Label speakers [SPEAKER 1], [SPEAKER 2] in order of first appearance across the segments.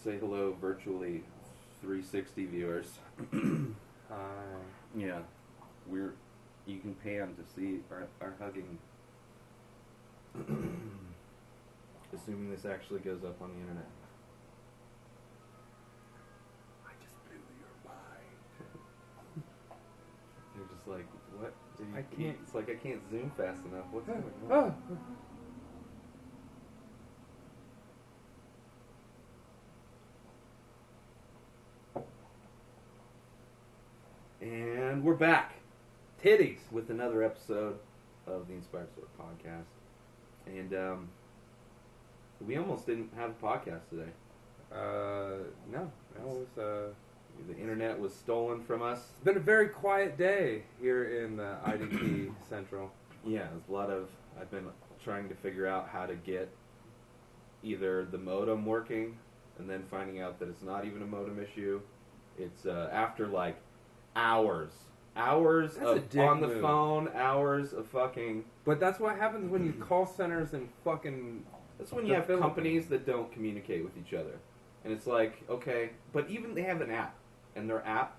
[SPEAKER 1] say hello virtually, 360 viewers. Yeah, you can pan to see our hugging. Assuming this actually goes up on the internet. I just blew your mind. You're just like, what?
[SPEAKER 2] I can't.
[SPEAKER 1] It's like I can't zoom fast enough. What's going on? And we're back. Titties with another episode of the Inspired Sword podcast. And we almost didn't have a podcast today.
[SPEAKER 2] No. That was,
[SPEAKER 1] the internet was stolen from us.
[SPEAKER 2] It's been a very quiet day here in the IDP Central.
[SPEAKER 1] Yeah, there's a lot of... I've been trying to figure out how to get either the modem working and then finding out that it's not even a modem issue. It's after like hours
[SPEAKER 2] That's
[SPEAKER 1] of on the phone, hours of fucking...
[SPEAKER 2] But that's what happens when you call centers and fucking...
[SPEAKER 1] That's when you have companies that don't communicate with each other. And it's like, okay, but even they have an app, and their app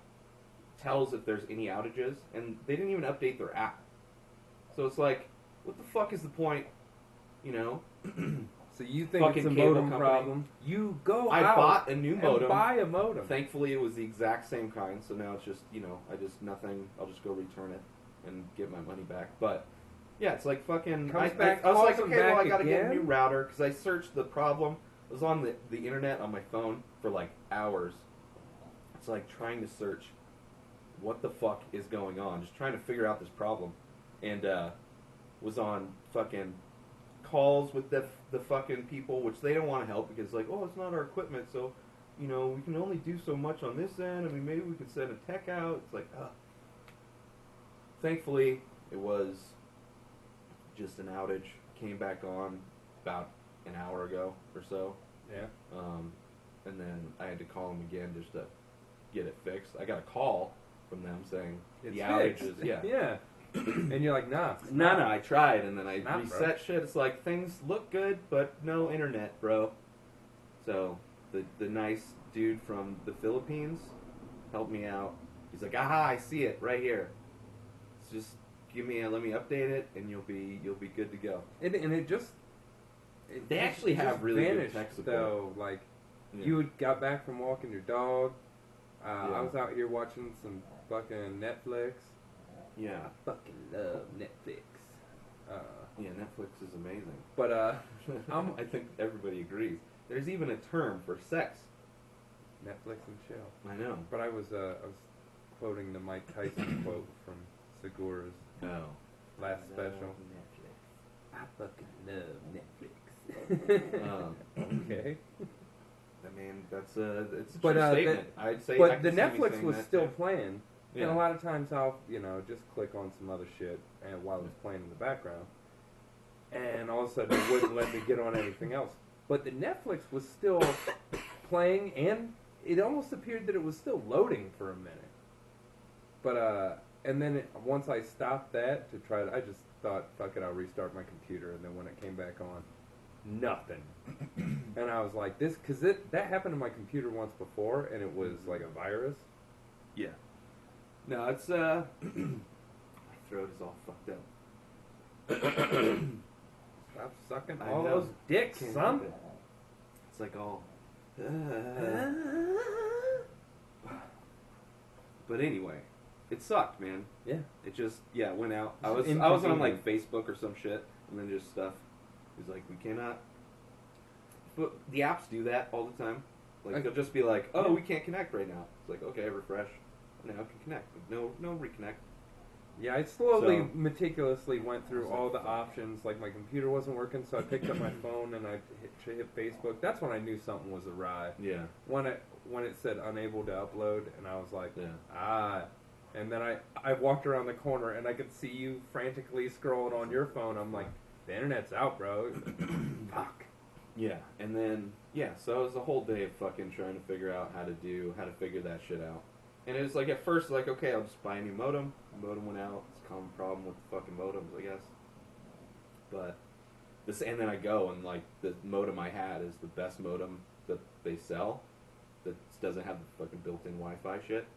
[SPEAKER 1] tells if there's any outages, and they didn't even update their app. So it's like, what the fuck is the point, you know?
[SPEAKER 2] So you think it's a modem problem? You go
[SPEAKER 1] I bought a new modem.
[SPEAKER 2] And buy a modem.
[SPEAKER 1] Thankfully, it was the exact same kind, so now it's just, you know, I'll just go return it and get my money back. But, yeah, it's like fucking... I was like, okay, well, I gotta get a new router, because I searched the problem. It was on the internet on my phone for like hours. It's like trying to search what the fuck is going on, just trying to figure out this problem. And was on fucking calls with the fucking people, which they don't want to help because like, oh, it's not our equipment, so, you know, we can only do so much on this end. I mean, maybe we could send a tech out. It's like, ugh. Thankfully, it was just an outage. Came back on about an hour ago or so.
[SPEAKER 2] Yeah.
[SPEAKER 1] And then I had to call them again just to get it fixed. I got a call from them saying
[SPEAKER 2] it's
[SPEAKER 1] the outage is, yeah.
[SPEAKER 2] Yeah. And you're like, nah.
[SPEAKER 1] No, I tried, and then I reset
[SPEAKER 2] bro.
[SPEAKER 1] shit. It's like, things look good, but no internet, bro. So, the nice dude from the Philippines helped me out. He's like, aha, I see it right here. It's just let me update it, and you'll be good to go.
[SPEAKER 2] And it just...
[SPEAKER 1] They actually have really good tech support.
[SPEAKER 2] Though, like, you got back from walking your dog. I was out here watching some fucking Netflix.
[SPEAKER 1] Yeah.
[SPEAKER 2] I fucking love Netflix.
[SPEAKER 1] Yeah, Netflix is amazing.
[SPEAKER 2] But,
[SPEAKER 1] I think everybody agrees. There's even a term for sex.
[SPEAKER 2] Netflix and chill.
[SPEAKER 1] I know.
[SPEAKER 2] But I was quoting the Mike Tyson quote from Segura's last special.
[SPEAKER 1] Netflix.
[SPEAKER 2] I fucking love Netflix. Okay.
[SPEAKER 1] I mean, it's a true
[SPEAKER 2] But,
[SPEAKER 1] statement. I'd say.
[SPEAKER 2] But the Netflix was still playing.
[SPEAKER 1] Yeah.
[SPEAKER 2] And a lot of times I'll, just click on some other shit and while it's playing in the background. And all of a sudden it wouldn't let me get on anything else. But the Netflix was still playing, and it almost appeared that it was still loading for a minute. But, and then once I stopped that to try it, I just thought, fuck it, I'll restart my computer. And then when it came back on, nothing. And I was like, because that happened to my computer once before, and it was like a virus.
[SPEAKER 1] Yeah. No, it's, my throat is all fucked up.
[SPEAKER 2] Stop sucking
[SPEAKER 1] I
[SPEAKER 2] all
[SPEAKER 1] know.
[SPEAKER 2] those dicks,
[SPEAKER 1] Can't
[SPEAKER 2] son.
[SPEAKER 1] help it. It's like all... But anyway, it sucked, man.
[SPEAKER 2] Yeah.
[SPEAKER 1] It just, went out. I was on, like, Facebook or some shit, and then just stuff. It was like, we cannot... But the apps do that all the time. Like, they'll just be like, oh, we can't connect right now. It's like, okay, refresh. Now I can connect. No reconnect.
[SPEAKER 2] Yeah, I slowly, meticulously went through all the options. Like, my computer wasn't working, so I picked up my phone and I hit Facebook. That's when I knew something was awry.
[SPEAKER 1] Yeah.
[SPEAKER 2] When it said unable to upload, and I was like, And then I walked around the corner, and I could see you frantically scrolling on your phone. I'm like, the internet's out, bro. Fuck.
[SPEAKER 1] Yeah, and then, so it was a whole day of fucking trying to figure out how to figure that shit out. And it was like, at first, like, okay, I'll just buy a new modem. The modem went out. It's a common problem with the fucking modems, I guess. But, and then I go, and, like, the modem I had is the best modem that they sell. doesn't have the fucking built-in Wi-Fi shit.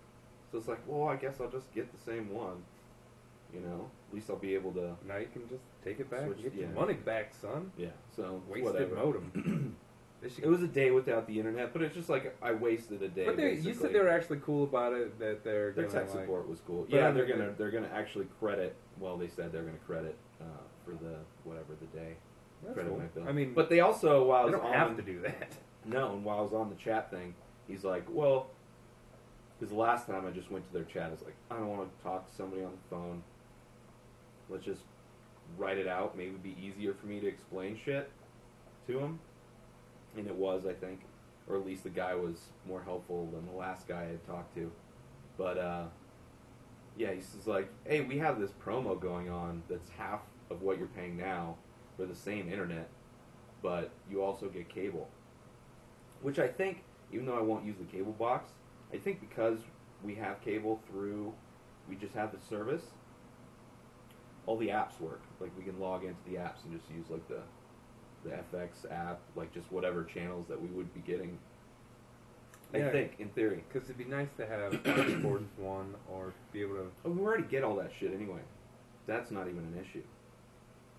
[SPEAKER 1] So it's like, well, I guess I'll just get the same one. You know, at least I'll be able to.
[SPEAKER 2] Now you can just take it back
[SPEAKER 1] Switch,
[SPEAKER 2] and get
[SPEAKER 1] yeah.
[SPEAKER 2] your money back, son.
[SPEAKER 1] Yeah. So
[SPEAKER 2] Wasted
[SPEAKER 1] whatever.
[SPEAKER 2] modem.
[SPEAKER 1] It was a day without the internet, but it's just like I wasted a day.
[SPEAKER 2] But you said they were actually cool about it. That their
[SPEAKER 1] tech support was cool.
[SPEAKER 2] But
[SPEAKER 1] Yeah, they're gonna actually credit. Well, they said they're gonna credit for the whatever the day.
[SPEAKER 2] That's
[SPEAKER 1] Credit
[SPEAKER 2] cool.
[SPEAKER 1] my bill.
[SPEAKER 2] I mean,
[SPEAKER 1] but they also while I
[SPEAKER 2] they
[SPEAKER 1] was
[SPEAKER 2] don't have to do that.
[SPEAKER 1] No, and while I was on the chat thing, he's like, well, because the last time I just went to their chat, I was like, I don't want to talk to somebody on the phone. Let's just write it out. Maybe it'd be easier for me to explain shit to him. And it was, I think. Or at least the guy was more helpful than the last guy I had talked to. But, yeah, he's just like, hey, we have this promo going on that's half of what you're paying now for the same internet, but you also get cable. Which I think, even though I won't use the cable box, I think because we have cable through, we just have the service, all the apps work. Like, we can log into the apps and just use, like, the FX app, like, just whatever channels that we would be getting.
[SPEAKER 2] Yeah,
[SPEAKER 1] I think, in theory.
[SPEAKER 2] Because it'd be nice to have Sports One or be able to...
[SPEAKER 1] Oh, we already get all that shit anyway. That's not even an issue.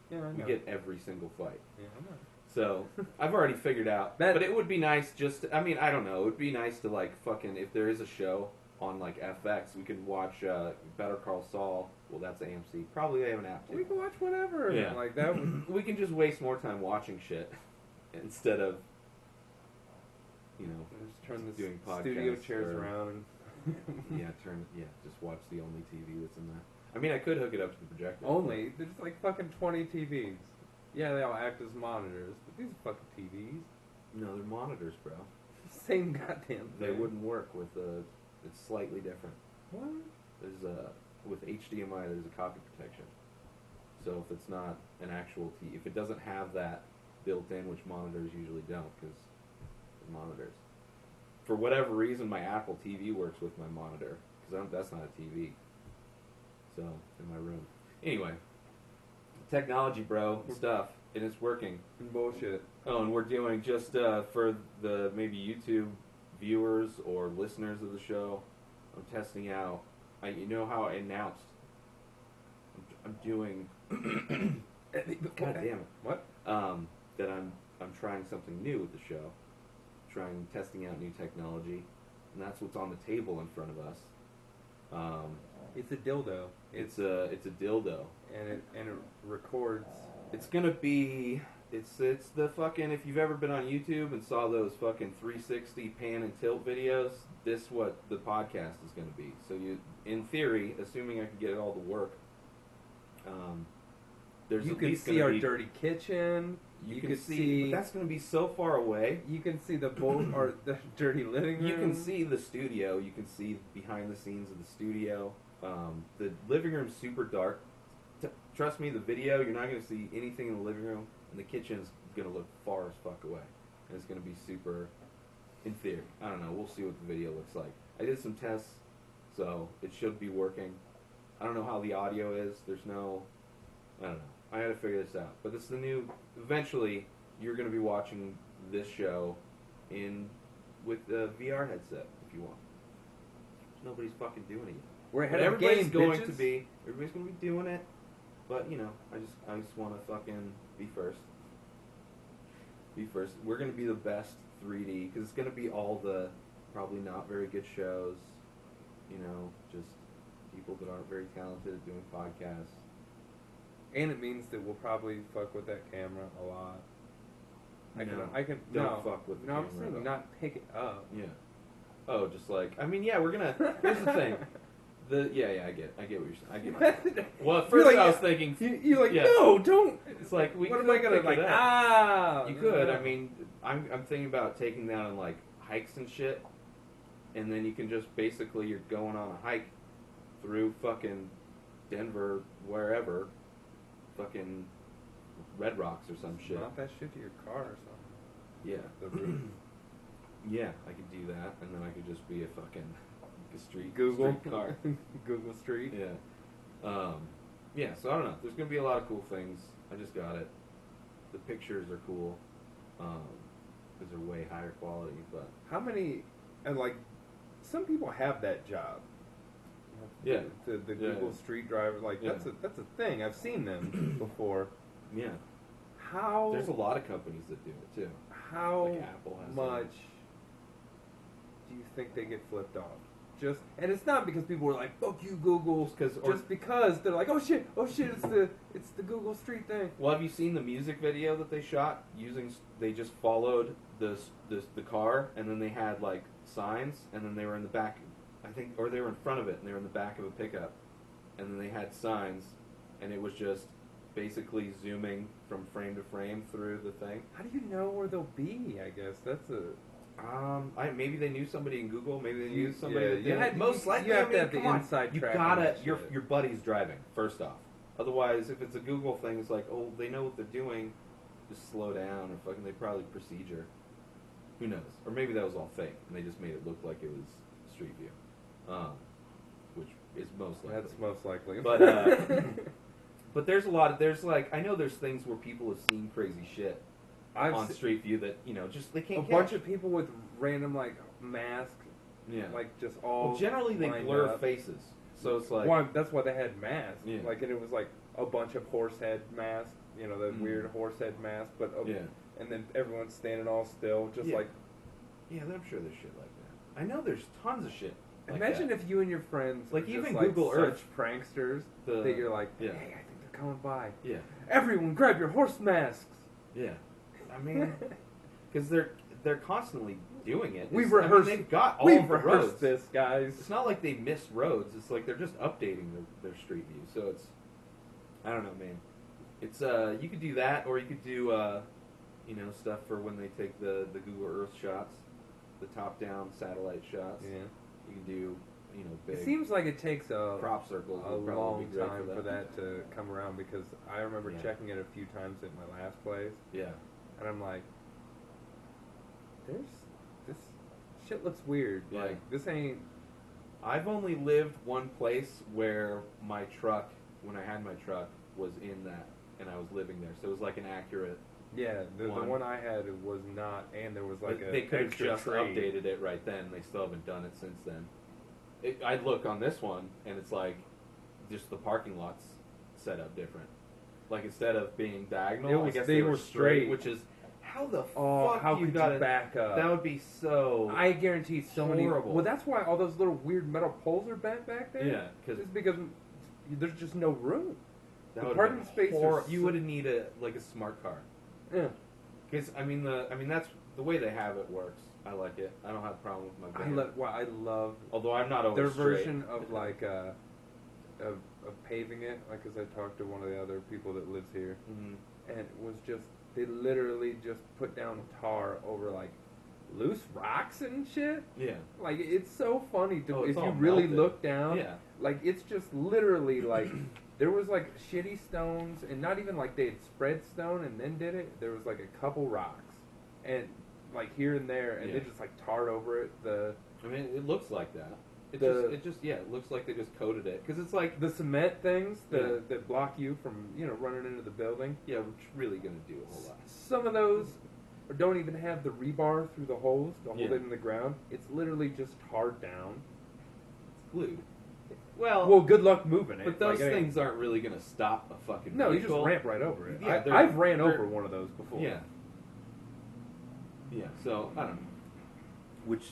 [SPEAKER 2] Yeah, I know.
[SPEAKER 1] We get every single fight.
[SPEAKER 2] Yeah, I know.
[SPEAKER 1] So, I've already figured out. But it would be nice just to, I mean, I don't know. It would be nice to, like, fucking, if there is a show on, like, FX, we could watch Better Call Saul. Well, that's AMC. Probably they have an app, too.
[SPEAKER 2] We can watch whatever.
[SPEAKER 1] Yeah.
[SPEAKER 2] Like, that would...
[SPEAKER 1] We can just waste more time watching shit instead of, you know,
[SPEAKER 2] just turn the
[SPEAKER 1] doing podcasts.
[SPEAKER 2] studio chairs around and...
[SPEAKER 1] just watch the only TV that's in there. I mean, I could hook it up to the projector.
[SPEAKER 2] Only? There's like fucking 20 TVs. Yeah, they all act as monitors, but these are fucking TVs.
[SPEAKER 1] No, they're monitors, bro.
[SPEAKER 2] Same goddamn thing.
[SPEAKER 1] They wouldn't work with it's slightly different.
[SPEAKER 2] What?
[SPEAKER 1] There's with HDMI, there's a copy protection. So if it's not an actual TV, if it doesn't have that built in, which monitors usually don't, because they're monitors. For whatever reason, my Apple TV works with my monitor, because that's not a TV. So, in my room. Anyway, technology, bro, stuff, and it's working.
[SPEAKER 2] Bullshit.
[SPEAKER 1] Oh, and we're doing just for the maybe YouTube viewers or listeners of the show, I'm testing out. You know how I announced I'm doing. God damn it!
[SPEAKER 2] What?
[SPEAKER 1] That I'm trying something new with the show, testing out new technology, and that's what's on the table in front of us.
[SPEAKER 2] It's a dildo.
[SPEAKER 1] It's a dildo,
[SPEAKER 2] and it records.
[SPEAKER 1] It's gonna be. It's the fucking, if you've ever been on YouTube and saw those fucking 360 pan and tilt videos, this what the podcast is going to be. So you, in theory, assuming I can get it all to work, there's
[SPEAKER 2] you
[SPEAKER 1] at
[SPEAKER 2] can
[SPEAKER 1] least
[SPEAKER 2] see our
[SPEAKER 1] be,
[SPEAKER 2] dirty kitchen.
[SPEAKER 1] You can see, but that's going to be so far away.
[SPEAKER 2] You can see the or the dirty living room.
[SPEAKER 1] You can see the studio. You can see behind the scenes of the studio. The living room's super dark. Trust me, the video, you're not going to see anything in the living room. And the kitchen's going to look far as fuck away. And it's going to be super, in theory. I don't know. We'll see what the video looks like. I did some tests, so it should be working. I don't know how the audio is. There's no, I don't know. I got to figure this out. But this is the new, eventually, you're going to be watching this show with a VR headset, if you want. Nobody's fucking doing it yet.
[SPEAKER 2] We're ahead
[SPEAKER 1] of game,
[SPEAKER 2] everybody's going
[SPEAKER 1] to be. Everybody's going to be doing it. But, you know, I just want to fucking be first. Be first. We're going to be the best 3D, because it's going to be all the probably not very good shows, you know, just people that aren't very talented at doing podcasts.
[SPEAKER 2] And it means that we'll probably fuck with that camera a lot.
[SPEAKER 1] Don't fuck with the camera.
[SPEAKER 2] No, I'm saying not pick it up.
[SPEAKER 1] Yeah. Oh, just like, I mean, yeah, we're going to, here's the thing. I get what you're saying. I get it. Well, at first I was thinking...
[SPEAKER 2] You're like, no, don't...
[SPEAKER 1] It's like,
[SPEAKER 2] what am I going to, like,
[SPEAKER 1] You could. I mean, I'm thinking about taking that on, like, hikes and shit. And then you can just, basically, you're going on a hike through fucking Denver, wherever. Fucking Red Rocks or some shit.
[SPEAKER 2] Mount that shit to your car or something.
[SPEAKER 1] Yeah.
[SPEAKER 2] The roof.
[SPEAKER 1] Yeah, I could do that. And then I could just be a fucking... a street car.
[SPEAKER 2] Google Street.
[SPEAKER 1] Yeah. Yeah, so I don't know. There's going to be a lot of cool things. I just got it. The pictures are cool. Because they're way higher quality, but...
[SPEAKER 2] How many... And like, some people have that job.
[SPEAKER 1] Yeah.
[SPEAKER 2] The Google Street driver, like that's a thing. I've seen them before.
[SPEAKER 1] Yeah.
[SPEAKER 2] How?
[SPEAKER 1] There's a lot of companies that do it too.
[SPEAKER 2] How
[SPEAKER 1] like Apple has
[SPEAKER 2] much do you think they get flipped off? And it's not because people were like, "Fuck you, Google," just because they're like, "Oh shit, it's the Google Street thing."
[SPEAKER 1] Well, have you seen the music video that they shot using? They just followed the car, and then they had like signs, and then they were in the back, I think, or they were in front of it, and they were in the back of a pickup, and then they had signs, and it was just basically zooming from frame to frame through the thing.
[SPEAKER 2] How do you know where they'll be? I guess that's a.
[SPEAKER 1] Maybe they knew somebody in Google. Maybe they knew somebody.
[SPEAKER 2] Most likely, you have to have the inside
[SPEAKER 1] track. You gotta. Your buddy's driving first off. Otherwise, if it's a Google thing, it's like, oh, they know what they're doing. Just slow down, or fucking, they probably procedure. Who knows? Or maybe that was all fake, and they just made it look like it was Street View, which is most likely.
[SPEAKER 2] That's most likely.
[SPEAKER 1] But but there's a lot of I know there's things where people have seen crazy shit. On Street View that, just they can't catch.
[SPEAKER 2] Bunch of people with random, like, masks. Yeah. Like, just all.
[SPEAKER 1] Well, generally they blur faces. So it's like.
[SPEAKER 2] Well, that's why they had masks.
[SPEAKER 1] Yeah.
[SPEAKER 2] Like, and it was like a bunch of horse head masks. The weird horse head mask. But, and then everyone's standing all still, just like.
[SPEAKER 1] Yeah, I'm sure there's shit like that. I know there's tons of shit. Like
[SPEAKER 2] Imagine
[SPEAKER 1] that.
[SPEAKER 2] if you and your friends
[SPEAKER 1] like
[SPEAKER 2] were
[SPEAKER 1] even
[SPEAKER 2] just
[SPEAKER 1] Google
[SPEAKER 2] like
[SPEAKER 1] Earth
[SPEAKER 2] such pranksters that you're like, hey, I think they're coming by.
[SPEAKER 1] Yeah.
[SPEAKER 2] Everyone, grab your horse masks.
[SPEAKER 1] Yeah. I mean, because they're constantly doing it.
[SPEAKER 2] We've rehearsed.
[SPEAKER 1] They've got all the roads.
[SPEAKER 2] This, guys.
[SPEAKER 1] It's not like they missed roads. It's like they're just updating their Street View. So it's, I don't know, man. It's you could do that, or you could do stuff for when they take the Google Earth shots, the top-down satellite shots.
[SPEAKER 2] Yeah.
[SPEAKER 1] You can do big.
[SPEAKER 2] It seems like it takes a
[SPEAKER 1] crop circles.
[SPEAKER 2] A long time for that to come around, because I remember checking it a few times at my last place.
[SPEAKER 1] Yeah.
[SPEAKER 2] And I'm like, this shit looks weird.
[SPEAKER 1] Yeah.
[SPEAKER 2] Like, this ain't.
[SPEAKER 1] I've only lived one place where my truck, when I had my truck, was in that, and I was living there. So it was like an accurate.
[SPEAKER 2] Yeah, the one I had was not, and there was like
[SPEAKER 1] they could have just updated it right then. They still haven't done it since then. I look on this one, and it's like just the parking lot's set up different. Like, instead of being diagonal, I guess they were straight, which is how the fuck
[SPEAKER 2] how
[SPEAKER 1] you
[SPEAKER 2] could
[SPEAKER 1] got
[SPEAKER 2] you back up?
[SPEAKER 1] That would be so.
[SPEAKER 2] I guarantee so
[SPEAKER 1] horrible.
[SPEAKER 2] many. Well, that's why all those little weird metal poles are bent back there.
[SPEAKER 1] Yeah, because
[SPEAKER 2] it's because there's just no room.
[SPEAKER 1] The
[SPEAKER 2] parking space.
[SPEAKER 1] You would need a smart car.
[SPEAKER 2] Yeah.
[SPEAKER 1] Because I mean that's the way they have it works. I like it. I don't have a problem with my van.
[SPEAKER 2] I love.
[SPEAKER 1] Although I'm not always
[SPEAKER 2] their
[SPEAKER 1] straight.
[SPEAKER 2] version of like of paving it. Like, because I talked to one of the other people that lives here, and it was just they literally just put down tar over like loose rocks and shit.
[SPEAKER 1] Yeah.
[SPEAKER 2] Like, it's so funny to if you
[SPEAKER 1] really
[SPEAKER 2] look down.
[SPEAKER 1] Yeah.
[SPEAKER 2] Like, it's just literally like. There was like shitty stones, and not even like they had spread stone and then did it. There was like a couple rocks, and like here and there, and they just like tarred over it.
[SPEAKER 1] I mean, it looks like that. It looks like they just coated it, because it's like
[SPEAKER 2] the cement things that block you from running into the building.
[SPEAKER 1] Yeah, which really gonna do a whole lot.
[SPEAKER 2] Some of those don't even have the rebar through the holes to hold it in the ground. It's literally just tarred down.
[SPEAKER 1] It's glued. Well,
[SPEAKER 2] good luck moving it.
[SPEAKER 1] But those things aren't really going to stop a fucking
[SPEAKER 2] No,
[SPEAKER 1] vehicle.
[SPEAKER 2] you just ramp right over it.
[SPEAKER 1] Yeah,
[SPEAKER 2] I've ran over one of those before.
[SPEAKER 1] Yeah. Yeah, so, I don't know. Which,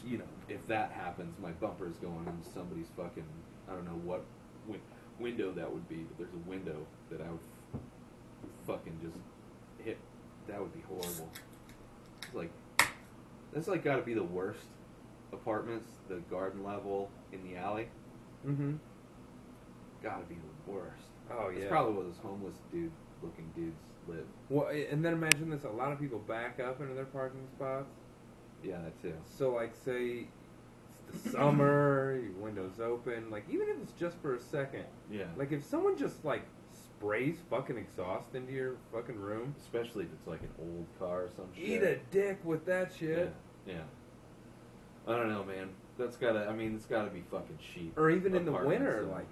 [SPEAKER 1] if that happens, my bumper is going into somebody's fucking, I don't know what window that would be, but there's a window that I would fucking just hit. That would be horrible. It's like, that's like got to be the worst apartments, the garden level in the alley.
[SPEAKER 2] Mm-hmm.
[SPEAKER 1] Gotta be the worst.
[SPEAKER 2] Oh, yeah.
[SPEAKER 1] It's probably where those homeless looking dudes live.
[SPEAKER 2] Well, and then imagine this, a lot of people back up into their parking spots.
[SPEAKER 1] Yeah, that too.
[SPEAKER 2] So, like, say it's the summer, your window's open, like, even if it's just for a second.
[SPEAKER 1] Yeah.
[SPEAKER 2] Like, if someone just, like, sprays fucking exhaust into your fucking room.
[SPEAKER 1] Especially if it's, like, an old car or some shit.
[SPEAKER 2] Eat a dick with that shit.
[SPEAKER 1] Yeah. I don't know, man. It's gotta be fucking cheap.
[SPEAKER 2] Or even in the winter, like,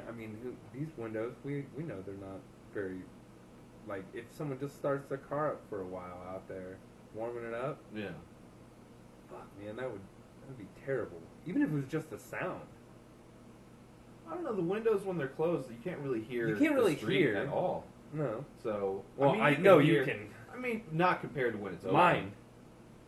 [SPEAKER 2] I mean, these windows, we know they're not very, like, if someone just starts their car up for a while out there, warming it up.
[SPEAKER 1] Yeah.
[SPEAKER 2] Fuck, man, that would be terrible. Even if it was just the sound.
[SPEAKER 1] I don't know. The windows when they're closed, you can't really hear.
[SPEAKER 2] You can't really
[SPEAKER 1] the street
[SPEAKER 2] hear
[SPEAKER 1] at all.
[SPEAKER 2] No.
[SPEAKER 1] So
[SPEAKER 2] well,
[SPEAKER 1] I mean,
[SPEAKER 2] you can.
[SPEAKER 1] I mean, not compared to when it's open.
[SPEAKER 2] Mine.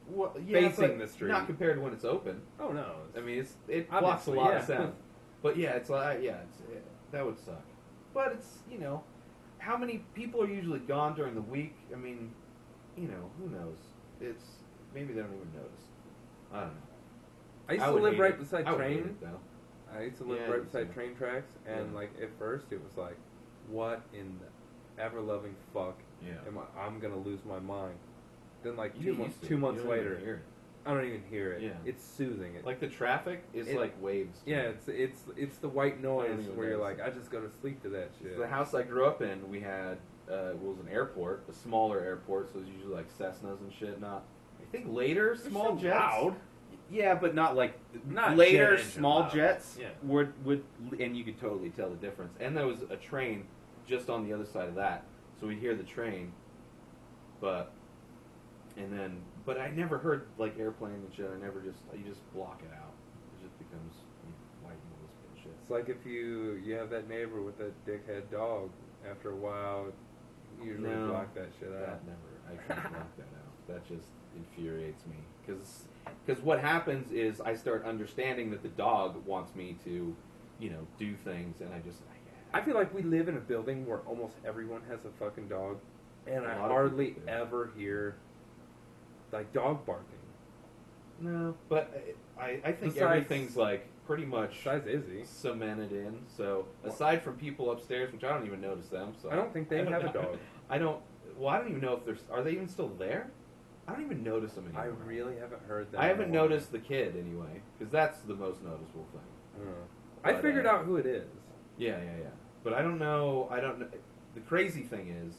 [SPEAKER 1] Well, yeah,
[SPEAKER 2] facing the street.
[SPEAKER 1] Not compared to when it's open.
[SPEAKER 2] Oh no.
[SPEAKER 1] I mean, it blocks a lot of sound. But yeah, that would suck. But it's how many people are usually gone during the week? I mean, who knows? It's maybe they don't even notice. I don't know.
[SPEAKER 2] I used to live right beside
[SPEAKER 1] I
[SPEAKER 2] train.
[SPEAKER 1] Though.
[SPEAKER 2] I used to live right beside train tracks, and like at first it was like, what in the ever loving fuck?
[SPEAKER 1] Yeah.
[SPEAKER 2] I'm gonna lose my mind. Then like
[SPEAKER 1] you
[SPEAKER 2] 2 months later,
[SPEAKER 1] hear it.
[SPEAKER 2] I don't even hear it.
[SPEAKER 1] Yeah.
[SPEAKER 2] It's soothing.
[SPEAKER 1] Like the traffic is like waves.
[SPEAKER 2] Yeah, it's the white noise where you're like, I just go to sleep to that shit.
[SPEAKER 1] The house I grew up in, we had was an airport, a smaller airport, so it was usually like Cessnas and shit. Not, I think later small jets.
[SPEAKER 3] Loud.
[SPEAKER 1] Yeah, but not like
[SPEAKER 3] not
[SPEAKER 1] later small
[SPEAKER 3] loud.
[SPEAKER 1] jets
[SPEAKER 3] Yeah.
[SPEAKER 1] would and you could totally tell the difference. And there was a train just on the other side of that, so we'd hear the train, but I never heard like airplanes and shit. You just block it out. It just becomes white noise bullshit.
[SPEAKER 2] It's like if you have that neighbor with that dickhead dog. After a while, you usually block that shit out.
[SPEAKER 1] I can't block that out. That just infuriates me because what happens is I start understanding that the dog wants me to, do things, and
[SPEAKER 2] I feel like we live in a building where almost everyone has a fucking dog, and I hardly ever hear like dog barking.
[SPEAKER 1] No, but I think
[SPEAKER 2] Besides,
[SPEAKER 1] everything's like pretty much
[SPEAKER 2] Izzy
[SPEAKER 1] cemented in. So aside from people upstairs, which I don't even notice them. So
[SPEAKER 2] I don't think they have a dog.
[SPEAKER 1] I don't even know if are they even still there? I don't even notice them anymore.
[SPEAKER 2] I really haven't heard that.
[SPEAKER 1] I haven't noticed the kid anyway, because that's the most noticeable thing.
[SPEAKER 2] I figured out who it is.
[SPEAKER 1] Yeah. But I don't know. The crazy thing is,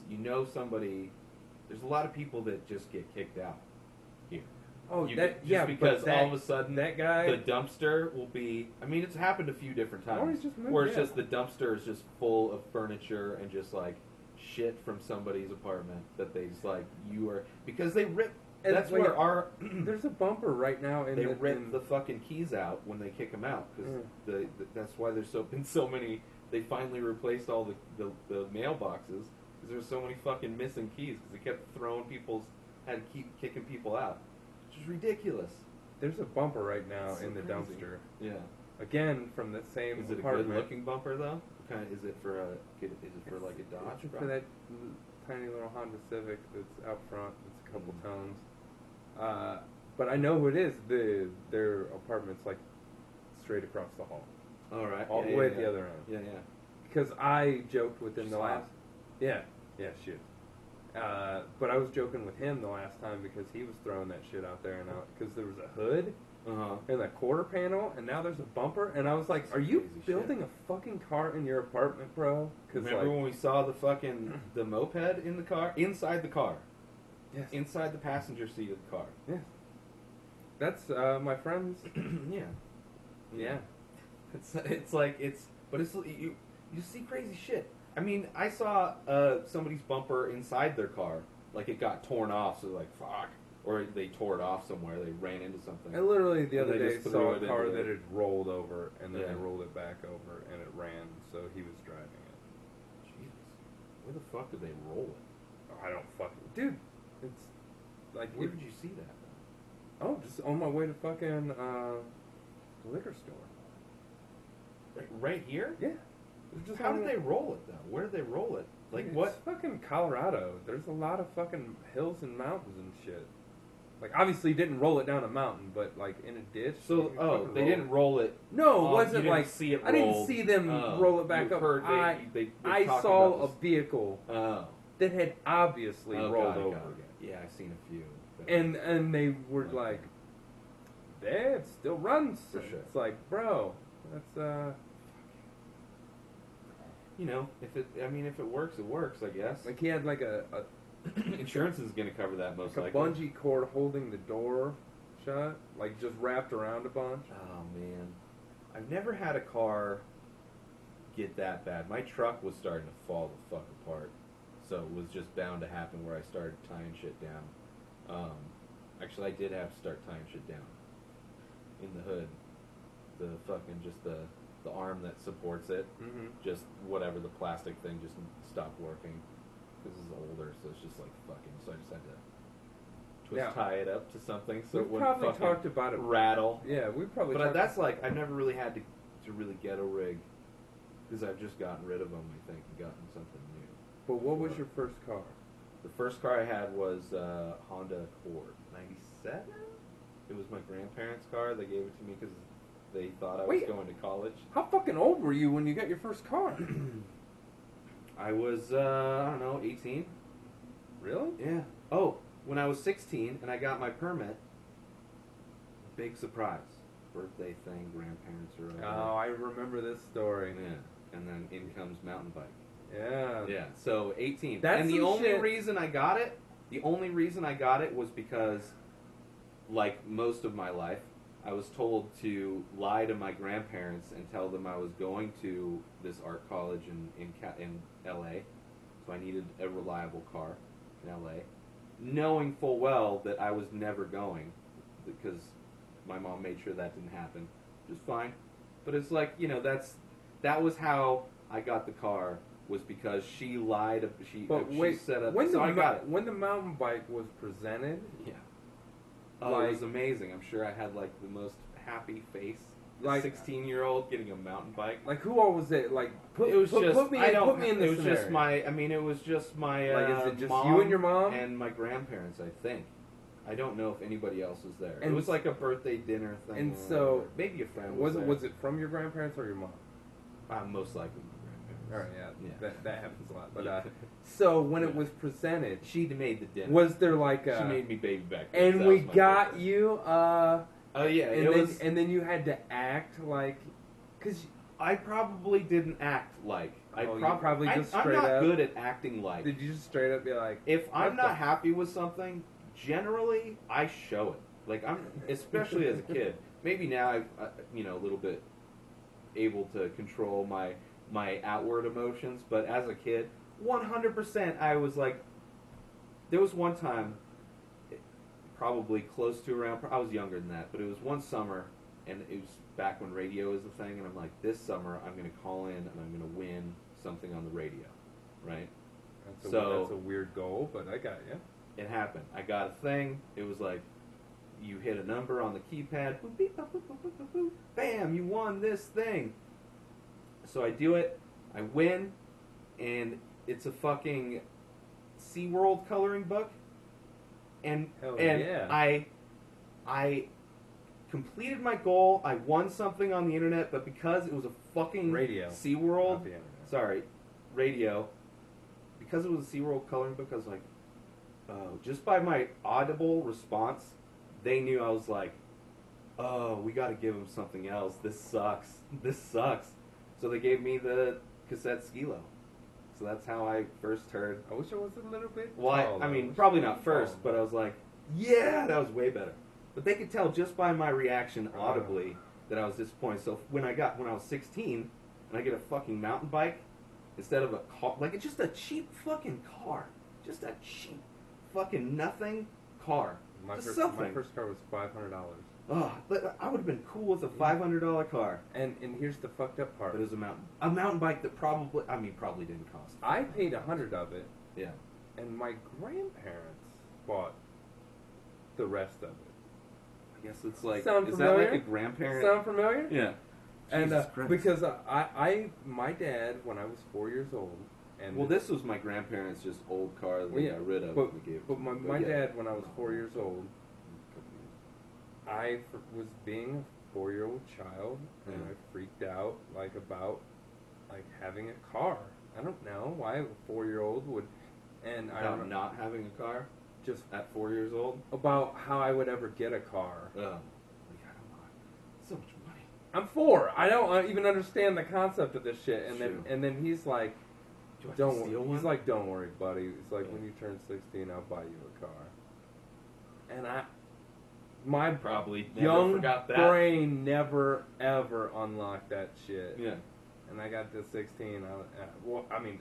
[SPEAKER 1] somebody. There's a lot of people that just get kicked out here.
[SPEAKER 2] Oh,
[SPEAKER 1] because all of a sudden
[SPEAKER 2] that guy,
[SPEAKER 1] the dumpster will be. I mean, it's happened a few different times.
[SPEAKER 2] Just moved,
[SPEAKER 1] where it's just the dumpster is just full of furniture and just like shit from somebody's apartment that they just like because they rip.
[SPEAKER 2] And
[SPEAKER 1] that's where our
[SPEAKER 2] there's a bumper right now.
[SPEAKER 1] They rip the fucking keys out when they kick them out because that's why there's been so many. They finally replaced all the mailboxes because there's so many fucking missing keys because they kept had to keep kicking people out. Which is ridiculous.
[SPEAKER 2] There's a bumper right now in the
[SPEAKER 1] crazy.
[SPEAKER 2] dumpster.
[SPEAKER 1] Yeah.
[SPEAKER 2] Again, from the same
[SPEAKER 1] Is it
[SPEAKER 2] apartment.
[SPEAKER 1] a good-looking bumper though? Is it for like a Dodge?
[SPEAKER 2] It's for that tiny little Honda Civic that's out front. It's a couple tones. But I know who it is. Their apartment's like straight across the hall.
[SPEAKER 1] All right.
[SPEAKER 2] All the way at the other end.
[SPEAKER 1] Yeah.
[SPEAKER 2] Because I joked with him the last. Yeah, shoot. But I was joking with him the last time because he was throwing that shit out there, and because there was a hood and a quarter panel, and now there's a bumper, and I was like, "Are you building a fucking car in your apartment, bro?"
[SPEAKER 1] Remember when we saw the moped in the car, inside the car, inside the passenger seat of the car?
[SPEAKER 2] Yeah, that's my friend's. Yeah.
[SPEAKER 1] But you see crazy shit. I mean, I saw somebody's bumper inside their car, like it got torn off, so like fuck, or they tore it off somewhere. They ran into something.
[SPEAKER 2] I literally the other day saw a car that had rolled over, and then they rolled it back over, and it ran. So he was driving it.
[SPEAKER 1] Jesus, where the fuck did they roll it?
[SPEAKER 2] I don't fucking dude. It's like
[SPEAKER 1] where did you see that?
[SPEAKER 2] Oh, just on my way to fucking the liquor store.
[SPEAKER 1] Right here?
[SPEAKER 2] Yeah.
[SPEAKER 1] How did they roll it, though? Where did they roll it? Like,
[SPEAKER 2] it's
[SPEAKER 1] what?
[SPEAKER 2] Fucking Colorado. There's a lot of fucking hills and mountains and shit. Like, obviously, didn't roll it down a mountain, but, like, in a ditch.
[SPEAKER 1] So, they didn't roll it.
[SPEAKER 2] No, it wasn't like...
[SPEAKER 1] see it
[SPEAKER 2] I didn't see them roll it back up. I saw a vehicle that had obviously rolled over.
[SPEAKER 1] Yeah, I've seen a few.
[SPEAKER 2] And they were like, it still runs.
[SPEAKER 1] For sure.
[SPEAKER 2] It's like, bro, that's...
[SPEAKER 1] if it works, it works, I guess.
[SPEAKER 2] Like, he had, like, a
[SPEAKER 1] insurance is going to cover that most likely.
[SPEAKER 2] A bungee cord holding the door shut, like, just wrapped around a bunch.
[SPEAKER 1] Oh, man. I've never had a car get that bad. My truck was starting to fall the fuck apart. So it was just bound to happen where I started tying shit down. Actually, I did have to start tying shit down. in the hood. The fucking just the arm that supports it, just whatever the plastic thing just stopped working. This is older, so it's just like fucking. So I just had to tie it up to something so it wouldn't fucking
[SPEAKER 2] talked about it.
[SPEAKER 1] Rattle.
[SPEAKER 2] Yeah, we probably.
[SPEAKER 1] But that's like I've never really had to really get a rig because I've just gotten rid of them. I think and gotten something new.
[SPEAKER 2] But what was your first car?
[SPEAKER 1] The first car I had was Honda Accord '97. It was my grandparents' car. They gave it to me because they thought I was going to college.
[SPEAKER 2] How fucking old were you when you got your first car?
[SPEAKER 1] I was, I don't know, 18.
[SPEAKER 2] Really?
[SPEAKER 1] Yeah. Oh, when I was 16 and I got my permit, big surprise. Birthday thing, grandparents are
[SPEAKER 2] Oh, I remember this story.
[SPEAKER 1] Yeah. And then in comes mountain bike.
[SPEAKER 2] Yeah.
[SPEAKER 1] Yeah. So 18.
[SPEAKER 2] That's
[SPEAKER 1] and the only reason I got it was because, like most of my life, I was told to lie to my grandparents and tell them I was going to this art college in L.A., so I needed a reliable car in L.A., knowing full well that I was never going because my mom made sure that didn't happen, which is fine. But it's like, you know, that was how I got the car, was because she lied. She set up.
[SPEAKER 2] When
[SPEAKER 1] I got it.
[SPEAKER 2] When the mountain bike was presented,
[SPEAKER 1] yeah. Oh, it was amazing. I'm sure I had like the most happy face. Like 16-year-old getting a mountain bike.
[SPEAKER 2] Like who all was it? Like
[SPEAKER 1] put me in this
[SPEAKER 2] scenario.
[SPEAKER 1] It was just my. I mean, it was just my.
[SPEAKER 2] Like, is it just
[SPEAKER 1] mom
[SPEAKER 2] you and your mom
[SPEAKER 1] and my grandparents? I think. I don't know if anybody else was there.
[SPEAKER 2] And
[SPEAKER 1] it was like a birthday dinner thing.
[SPEAKER 2] And so
[SPEAKER 1] maybe a friend
[SPEAKER 2] was it from your grandparents or your mom?
[SPEAKER 1] Most likely my grandparents.
[SPEAKER 2] All right, yeah. That happens a lot. But so when it was presented,
[SPEAKER 1] she made the dinner.
[SPEAKER 2] Was there like
[SPEAKER 1] she made me baby back.
[SPEAKER 2] And we got birthday. You.
[SPEAKER 1] Oh yeah,
[SPEAKER 2] and then you had to act like, because
[SPEAKER 1] I probably didn't act like.
[SPEAKER 2] I'm not
[SPEAKER 1] good at acting like.
[SPEAKER 2] Did you just straight up be like,
[SPEAKER 1] if I'm not happy with something, generally I show it. Like especially as a kid. Maybe now I'm, a little bit able to control my outward emotions, but as a kid, 100% I was like. There was one time. Probably close to around. I was younger than that, but it was one summer, and it was back when radio was a thing. And I'm like, this summer I'm going to call in and I'm going to win something on the radio, right?
[SPEAKER 2] That's a weird goal, but I got you.
[SPEAKER 1] It happened. I got a thing. It was like, you hit a number on the keypad, boop, beep, boop, boop, boop, boop, boop, bam, you won this thing. So I do it. I win, and it's a fucking SeaWorld coloring book. And I completed my goal. I won something on the internet, but because it was a fucking
[SPEAKER 2] radio
[SPEAKER 1] SeaWorld, radio, because it was a SeaWorld coloring book, I was like, oh, just by my Audible response, they knew I was like, oh, we got to give them something else. This sucks. So they gave me the cassette Skilo. So that's how I first heard.
[SPEAKER 2] I wish I was a little bit.
[SPEAKER 1] Well, I mean, probably not first, but I was like, yeah, that was way better. But they could tell just by my reaction audibly that I was disappointed. So when I was 16 and I get a fucking mountain bike instead of a car, like it's just a cheap fucking car, just a cheap fucking nothing car.
[SPEAKER 2] My first car was $500.
[SPEAKER 1] Oh, but I would have been cool with a $500 car.
[SPEAKER 2] And here's the fucked up part.
[SPEAKER 1] But it was a mountain bike that probably didn't cost.
[SPEAKER 2] I paid $100 of it.
[SPEAKER 1] Yeah.
[SPEAKER 2] And my grandparents bought the rest of it.
[SPEAKER 1] I guess it's like,
[SPEAKER 2] Sound
[SPEAKER 1] is
[SPEAKER 2] familiar?
[SPEAKER 1] that like a grandparent?
[SPEAKER 2] Sound familiar?
[SPEAKER 1] Yeah.
[SPEAKER 2] And because my dad, when I was 4 years old, and
[SPEAKER 1] well, this was my grandparents' just old car that we got rid of.
[SPEAKER 2] But my dad, when I was 4 years old, I was being a 4-year-old child, and I freaked out about having a car. I don't know why a 4-year-old would, and
[SPEAKER 1] about not having a car, just at 4 years old.
[SPEAKER 2] About how I would ever get a car.
[SPEAKER 1] I don't know. So much money.
[SPEAKER 2] I'm 4. I don't even understand the concept of this shit. And then he's like, don't worry, buddy. It's like when you turn 16, I'll buy you a car. And my
[SPEAKER 1] probably
[SPEAKER 2] young brain never ever unlocked that shit.
[SPEAKER 1] Yeah.
[SPEAKER 2] And I got to 16.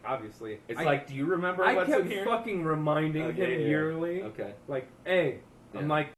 [SPEAKER 2] Obviously,
[SPEAKER 1] it's like, do you remember what's in here?
[SPEAKER 2] I kept fucking reminding him yearly.
[SPEAKER 1] Okay.
[SPEAKER 2] Like, hey, I'm like,